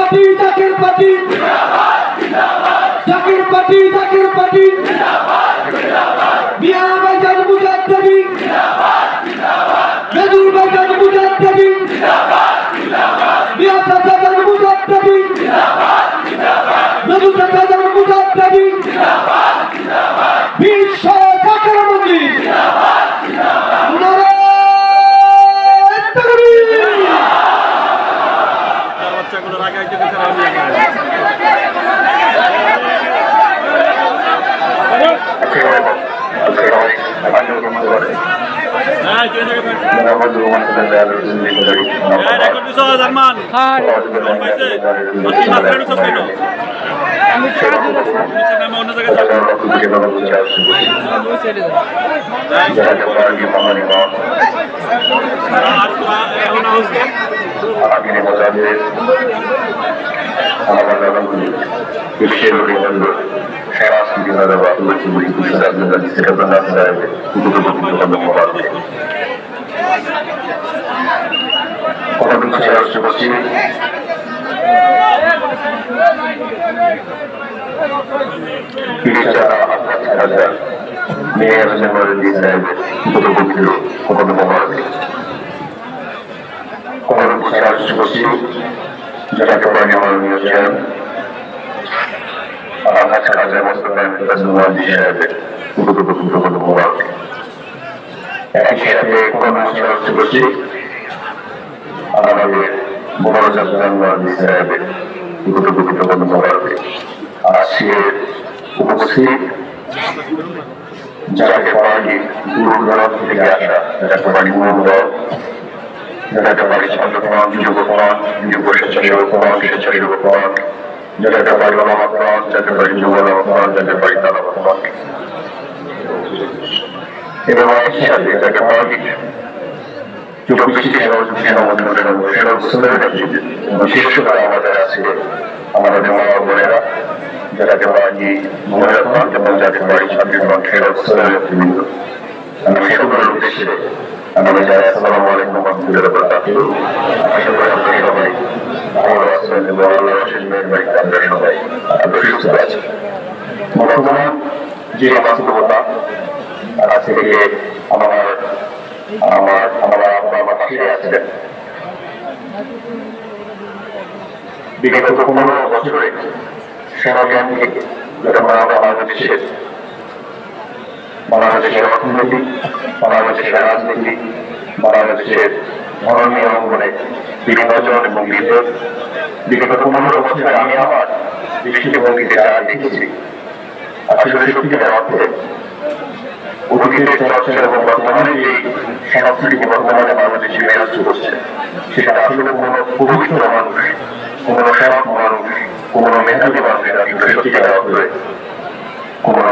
Party Zaker party Zaker party Zaker party Mia Bhaijan Mujaddedi Nazrul ভাইজান মুজাদ্দেদি মিয়া চাচাজান মুজাদ্দেদি নজরুল চাচাজান মুজাদ্দেদি বিশ্ব জাকের মন্দির যাকে পারি দূর দূরান্ত থেকে আসা, যাকে পারি মূলদল, যাকে পারি ছাত্রপ্রাণ, যুবপ্রাণ, যুব স্বেচ্ছাসেবকপ্রাণ, স্বেচ্ছাসেবকপ্রাণ, যাকে পারি ওলামাপ্রাণ, যাকে পারি যুবলামাপ্রাণ, যাকে পারি তালাবাপ্রাণ, এবং একই সাথে যাকে পারি বিশেষভাবে আমাদের আছে আমাদের মা বোনেরা, যাকে পারি মহিলা প্রাণ এবং যাকে পারি ছাত্রীপ্রাণ, নেতৃবৃন্দ, আমি সকলের উদ্দেশ্যে আমাদের যারা আসসালামু আলাইকুম ওয়া রাহমাতুল্লাহি ওয়া বারাকাতুহু। আশা করি আপনারা সবাই ভালো আছেন এবং আল্লাহর অশেষ মেহেরবানিতে আপনারা সবাই সুস্থ আছেন। বর্তমান যে বাস্তবতা আজ থেকে আমার পাশে আছেন, বিগত 15 বছরে সেনাজ্ঞান থেকে বাংলাদেশের অর্থনীতি, বাংলাদেশের রাজনীতি, বাংলাদেশের ধর্মীয় অঙ্গনে বিভাজন এবং বিভেদ বিগত 15 বছরে আমি আমার দৃষ্টিভঙ্গিতে যা দেখেছি, আসলে সত্যিকার অর্থে অতীতের চর্চা এবং বর্তমানে যে সংস্কৃতি বর্তমানে বাংলাদেশে বিরাজ করছে, সেটা আসলে কোনো পবিত্র মানুষ, কোনো সৎ মানুষ, কোনো মেধাবী মানুষেরা কিন্তু সত্যিকার অর্থে কোনো